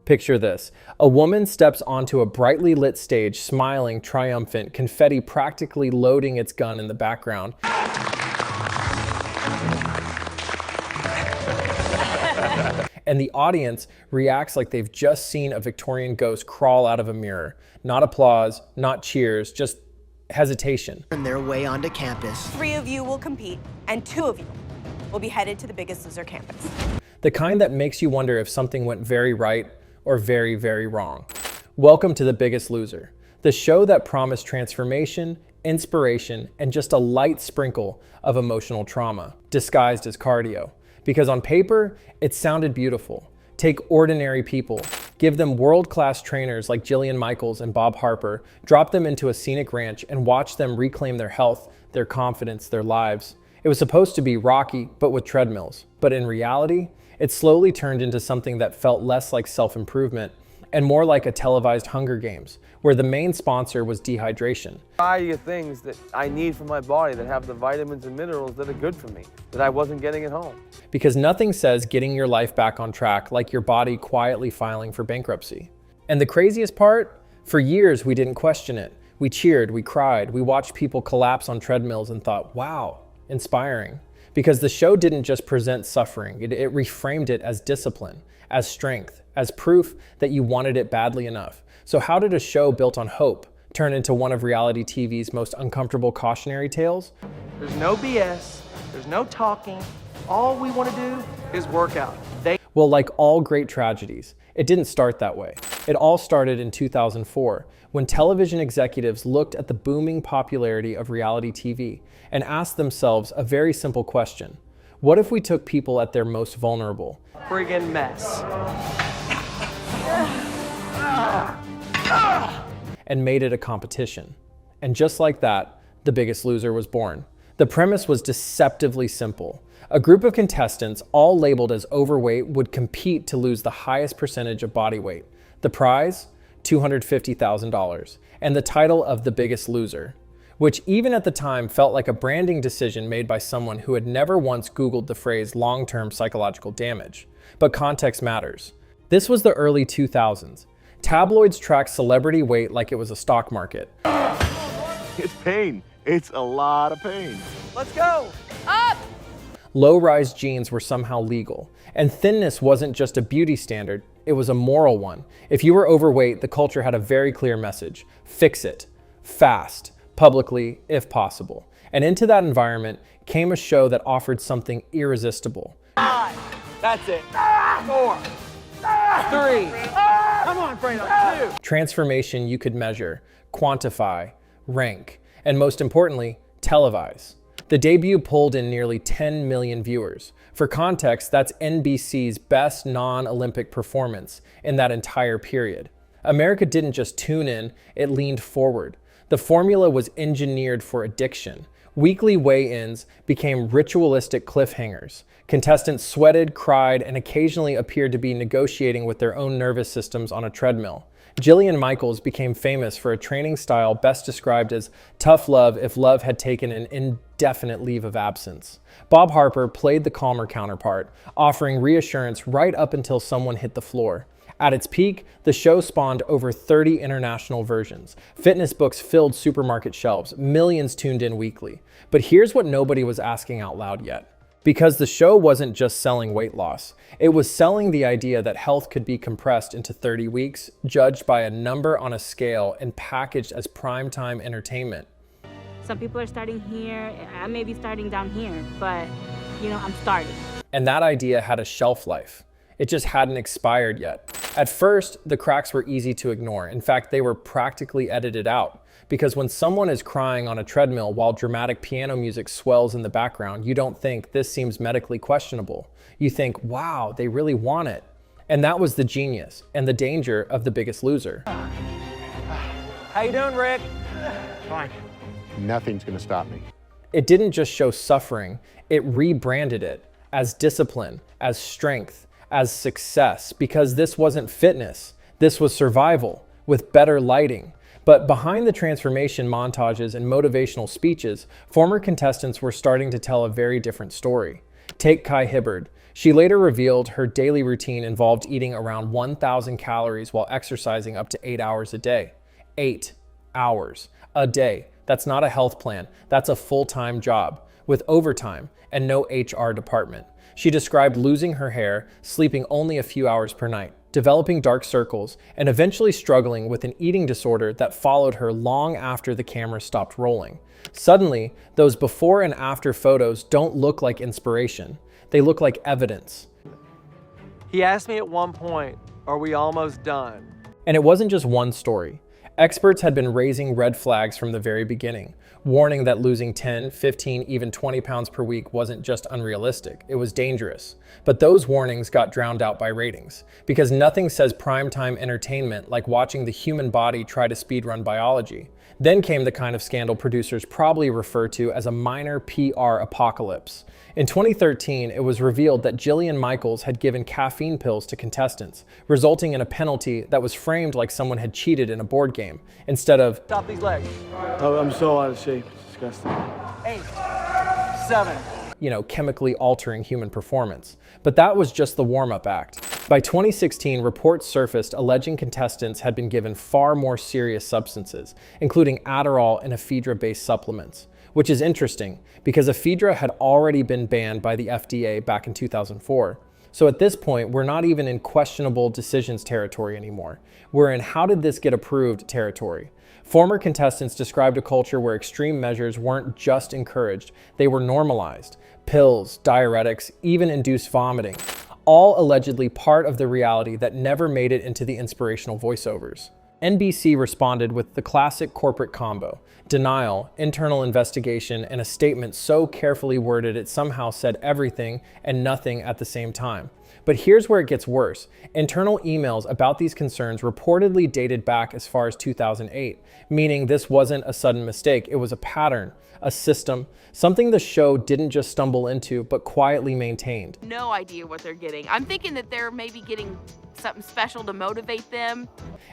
Picture this. A woman steps onto a brightly lit stage, smiling, triumphant, confetti practically loading its gun in the background. And the audience reacts like they've just seen a Victorian ghost crawl out of a mirror. Not applause, not cheers, just hesitation. On their way onto campus. 3 of you will compete, and 2 of you will be headed to the Biggest Loser campus. The kind that makes you wonder if something went very right or very, very wrong. Welcome to The Biggest Loser, the show that promised transformation, inspiration, and just a light sprinkle of emotional trauma, disguised as cardio. Because on paper, it sounded beautiful. Take ordinary people, give them world-class trainers like Jillian Michaels and Bob Harper, drop them into a scenic ranch and watch them reclaim their health, their confidence, their lives. It was supposed to be Rocky, but with treadmills. But in reality, it slowly turned into something that felt less like self-improvement and more like a televised Hunger Games, where the main sponsor was dehydration. Variety of things that I need for my body that have the vitamins and minerals that are good for me, that I wasn't getting at home. Because nothing says getting your life back on track like your body quietly filing for bankruptcy. And the craziest part? For years, we didn't question it. We cheered, we cried, we watched people collapse on treadmills and thought, wow, inspiring. Because the show didn't just present suffering, it reframed it as discipline, as strength, as proof that you wanted it badly enough. So how did a show built on hope turn into one of reality TV's most uncomfortable cautionary tales? There's no BS, there's no talking. All we want to do is work out. Well, like all great tragedies, it didn't start that way. It all started in 2004, when television executives looked at the booming popularity of reality TV and asked themselves a very simple question. What if we took people at their most vulnerable? Friggin' mess. And made it a competition. And just like that, The Biggest Loser was born. The premise was deceptively simple. A group of contestants, all labeled as overweight, would compete to lose the highest percentage of body weight. The prize? $250,000. And the title of The Biggest Loser, which even at the time felt like a branding decision made by someone who had never once Googled the phrase long-term psychological damage. But context matters. This was the early 2000s. Tabloids tracked celebrity weight like it was a stock market. It's pain. It's a lot of pain. Let's go. Up! Low-rise jeans were somehow legal. And thinness wasn't just a beauty standard, it was a moral one. If you were overweight, the culture had a very clear message. Fix it. Fast. Publicly, if possible. And into that environment came a show that offered something irresistible. 5. That's it. 4. 3. Come on, Fredo. 2. Transformation you could measure, quantify, rank, and most importantly, televise. The debut pulled in nearly 10 million viewers. For context, that's NBC's best non-Olympic performance in that entire period. America didn't just tune in, it leaned forward. The formula was engineered for addiction. Weekly weigh-ins became ritualistic cliffhangers. Contestants sweated, cried, and occasionally appeared to be negotiating with their own nervous systems on a treadmill. Jillian Michaels became famous for a training style best described as tough love if love had taken an indefinite leave of absence. Bob Harper played the calmer counterpart, offering reassurance right up until someone hit the floor. At its peak, the show spawned over 30 international versions. Fitness books filled supermarket shelves. Millions tuned in weekly. But here's what nobody was asking out loud yet. Because the show wasn't just selling weight loss. It was selling the idea that health could be compressed into 30 weeks, judged by a number on a scale and packaged as primetime entertainment. Some people are starting here. I may be starting down here, but I'm starting. And that idea had a shelf life. It just hadn't expired yet. At first, the cracks were easy to ignore. In fact, they were practically edited out. Because when someone is crying on a treadmill while dramatic piano music swells in the background, you don't think this seems medically questionable. You think, wow, they really want it. And that was the genius and the danger of The Biggest Loser. How you doing, Rick? Fine. Nothing's gonna stop me. It didn't just show suffering, it rebranded it as discipline, as strength, as success, because this wasn't fitness, this was survival with better lighting. But behind the transformation montages and motivational speeches, former contestants were starting to tell a very different story. Take Kai Hibbard, She later revealed her daily routine involved eating around 1,000 calories while exercising up to 8 hours a day. 8 hours a day. That's not a health plan. That's a full-time job with overtime and no HR department. She described losing her hair, sleeping only a few hours per night, developing dark circles, and eventually struggling with an eating disorder that followed her long after the camera stopped rolling. Suddenly, those before and after photos don't look like inspiration. They look like evidence. He asked me at one point, are we almost done? And it wasn't just one story. Experts had been raising red flags from the very beginning, warning that losing 10, 15, even 20 pounds per week wasn't just unrealistic, it was dangerous. But those warnings got drowned out by ratings, because nothing says primetime entertainment like watching the human body try to speedrun biology. Then came the kind of scandal producers probably refer to as a minor PR apocalypse. In 2013, it was revealed that Jillian had given caffeine pills to contestants, resulting in a penalty that was framed like someone had cheated in a board game, instead of, Stop these legs. Oh, I'm so out of shape. It's disgusting. 8, 7. chemically altering human performance. But that was just the warm-up act. By 2016, reports surfaced alleging contestants had been given far more serious substances, including Adderall and ephedra-based supplements, which is interesting because ephedra had already been banned by the FDA back in 2004. So at this point, we're not even in questionable decisions territory anymore. We're in how did this get approved territory. Former contestants described a culture where extreme measures weren't just encouraged, they were normalized. Pills, diuretics, even induced vomiting, all allegedly part of the reality that never made it into the inspirational voiceovers. NBC responded with the classic corporate combo: denial, internal investigation, and a statement so carefully worded it somehow said everything and nothing at the same time. But here's where it gets worse. Internal emails about these concerns reportedly dated back as far as 2008, meaning this wasn't a sudden mistake, it was a pattern, a system, something the show didn't just stumble into, but quietly maintained. No idea what they're getting. I'm thinking that they're maybe getting something special to motivate them.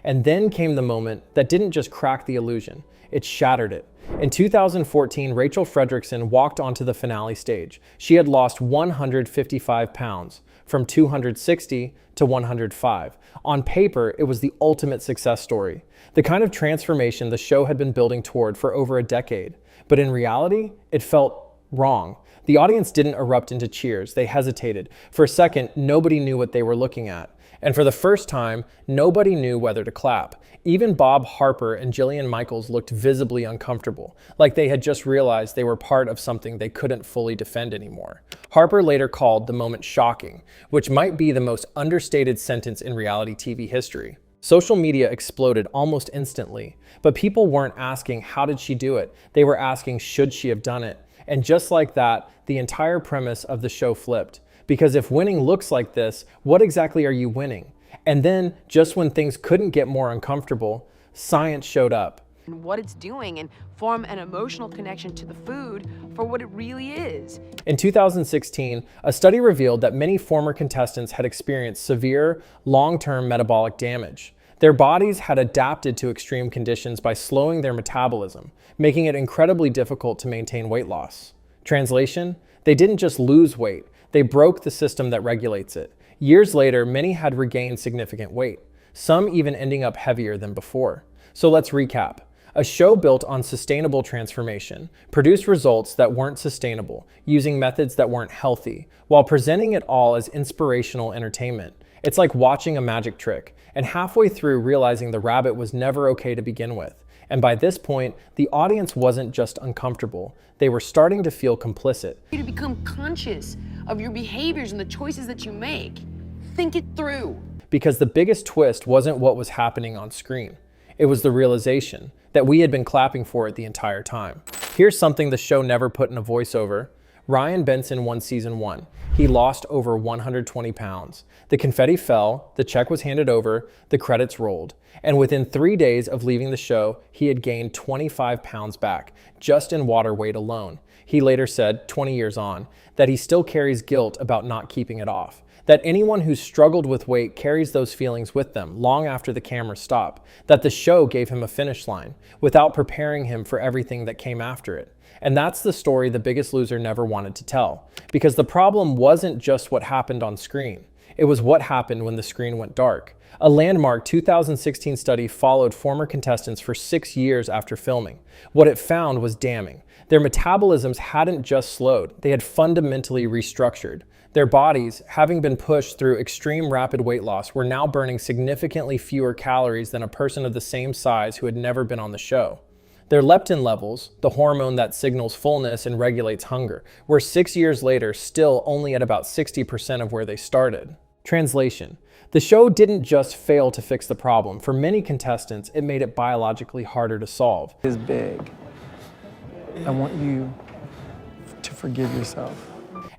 And then came the moment that didn't just crack the illusion, it shattered it. In 2014, Rachel Fredrickson walked onto the finale stage. She had lost 155 pounds, from 260 to 105. On paper, it was the ultimate success story, the kind of transformation the show had been building toward for over a decade. But in reality, it felt wrong. The audience didn't erupt into cheers, they hesitated. For a second, nobody knew what they were looking at. And for the first time, nobody knew whether to clap. Even Bob Harper and Jillian looked visibly uncomfortable, like they had just realized they were part of something they couldn't fully defend anymore. Harper later called the moment shocking, which might be the most understated sentence in reality TV history. Social media exploded almost instantly, but people weren't asking how did she do it, they were asking should she have done it. And just like that, the entire premise of the show flipped. Because if winning looks like this, what exactly are you winning? And then, just when things couldn't get more uncomfortable, science showed up. And what it's doing and form an emotional connection to the food for what it really is. In 2016, a study revealed that many former contestants had experienced severe, long-term metabolic damage. Their bodies had adapted to extreme conditions by slowing their metabolism, making it incredibly difficult to maintain weight loss. Translation? They didn't just lose weight, they broke the system that regulates it. Years later, many had regained significant weight, some even ending up heavier than before. So let's recap. A show built on sustainable transformation produced results that weren't sustainable, using methods that weren't healthy, while presenting it all as inspirational entertainment. It's like watching a magic trick, and halfway through realizing the rabbit was never okay to begin with. And by this point, the audience wasn't just uncomfortable, they were starting to feel complicit. To become conscious of your behaviors and the choices that you make. Think it through. Because the biggest twist wasn't what was happening on screen. It was the realization that we had been clapping for it the entire time. Here's something the show never put in a voiceover. Ryan Benson won season 1. He lost over 120 pounds. The confetti fell, the check was handed over, the credits rolled. And within 3 days of leaving the show, he had gained 25 pounds back, just in water weight alone. He later said, 20 years on, that he still carries guilt about not keeping it off, that anyone who struggled with weight carries those feelings with them long after the cameras stop, that the show gave him a finish line without preparing him for everything that came after it. And that's the story The Biggest Loser never wanted to tell, because the problem wasn't just what happened on screen. It was what happened when the screen went dark. A landmark 2016 study followed former contestants for 6 years after filming. What it found was damning. Their metabolisms hadn't just slowed, they had fundamentally restructured. Their bodies, having been pushed through extreme rapid weight loss, were now burning significantly fewer calories than a person of the same size who had never been on the show. Their leptin levels, the hormone that signals fullness and regulates hunger, were 6 years later still only at about 60% of where they started. Translation: the show didn't just fail to fix the problem. For many contestants, it made it biologically harder to solve. Is big. I want you to forgive yourself.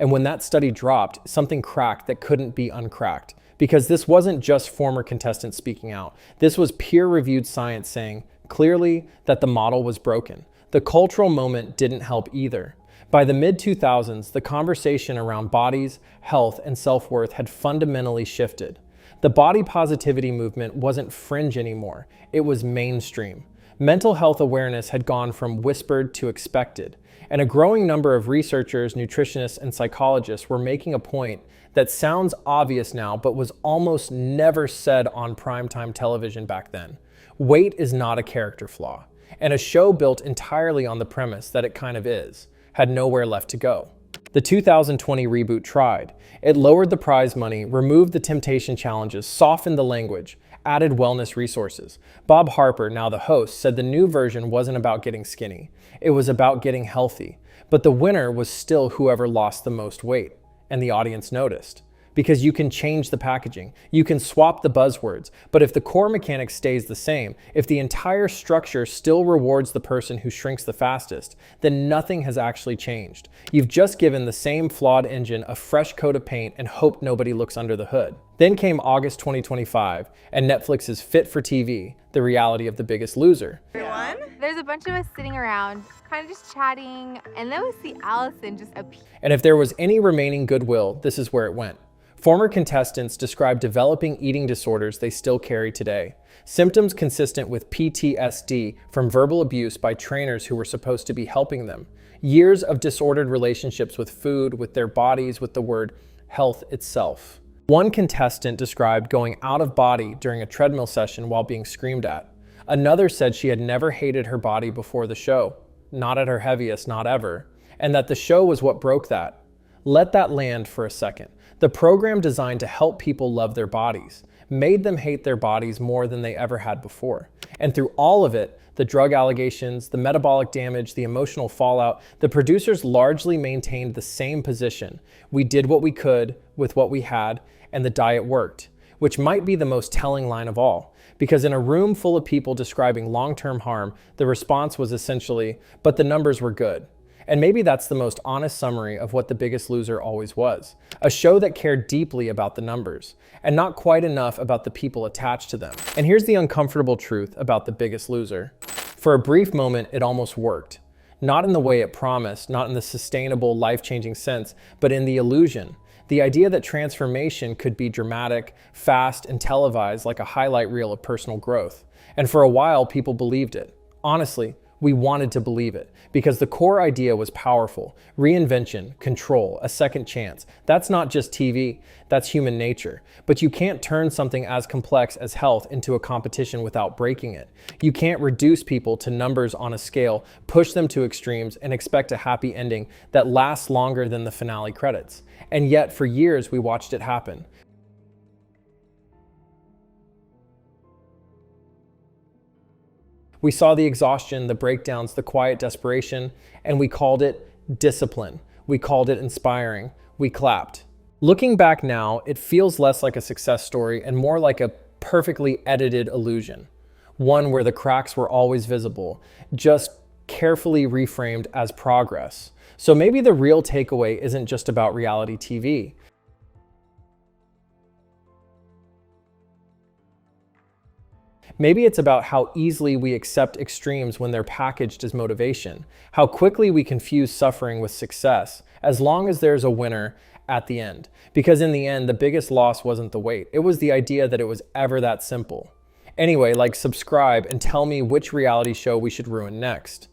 And when that study dropped, something cracked that couldn't be uncracked. Because this wasn't just former contestants speaking out. This was peer-reviewed science saying clearly that the model was broken. The cultural moment didn't help either. By the mid-2000s, the conversation around bodies, health, and self-worth had fundamentally shifted. The body positivity movement wasn't fringe anymore. It was mainstream. Mental health awareness had gone from whispered to expected. And a growing number of researchers, nutritionists, and psychologists were making a point that sounds obvious now, but was almost never said on primetime television back then. Weight is not a character flaw, and a show built entirely on the premise that it kind of is, had nowhere left to go. The 2020 reboot tried. It lowered the prize money, removed the temptation challenges, softened the language, added wellness resources. Bob Harper, now the host, said the new version wasn't about getting skinny. It was about getting healthy. But the winner was still whoever lost the most weight, and the audience noticed. Because you can change the packaging, you can swap the buzzwords, but if the core mechanic stays the same, if the entire structure still rewards the person who shrinks the fastest, then nothing has actually changed. You've just given the same flawed engine a fresh coat of paint and hoped nobody looks under the hood. Then came August 2025, and Netflix's Fit for TV, the reality of The Biggest Loser. Everyone, there's a bunch of us sitting around, kind of just chatting, and then we see Allison just appear. And if there was any remaining goodwill, this is where it went. Former contestants described developing eating disorders they still carry today. Symptoms consistent with PTSD from verbal abuse by trainers who were supposed to be helping them. Years of disordered relationships with food, with their bodies, with the word health itself. One contestant described going out of body during a treadmill session while being screamed at. Another said she had never hated her body before the show, not at her heaviest, not ever, and that the show was what broke that. Let that land for a second. The program designed to help people love their bodies, made them hate their bodies more than they ever had before. And through all of it, the drug allegations, the metabolic damage, the emotional fallout, the producers largely maintained the same position. We did what we could with what we had, and the diet worked, which might be the most telling line of all. Because in a room full of people describing long-term harm, the response was essentially, but the numbers were good. And maybe that's the most honest summary of what The Biggest Loser always was. A show that cared deeply about the numbers, and not quite enough about the people attached to them. And here's the uncomfortable truth about The Biggest Loser. For a brief moment, it almost worked. Not in the way it promised, not in the sustainable, life-changing sense, but in the illusion. The idea that transformation could be dramatic, fast, and televised like a highlight reel of personal growth. And for a while, people believed it. Honestly, we wanted to believe it because the core idea was powerful. Reinvention, control, a second chance. That's not just TV, that's human nature. But you can't turn something as complex as health into a competition without breaking it. You can't reduce people to numbers on a scale, push them to extremes, and expect a happy ending that lasts longer than the finale credits. And yet, for years, we watched it happen. We saw the exhaustion, the breakdowns, the quiet desperation, and we called it discipline. We called it inspiring. We clapped. Looking back now, it feels less like a success story and more like a perfectly edited illusion. One where the cracks were always visible, just carefully reframed as progress. So maybe the real takeaway isn't just about reality TV. Maybe it's about how easily we accept extremes when they're packaged as motivation, how quickly we confuse suffering with success. As long as there's a winner, at the end. Because in the end, the biggest loss wasn't the weight. It was the idea that it was ever that simple. Anyway, like, subscribe and tell me which reality show we should ruin next.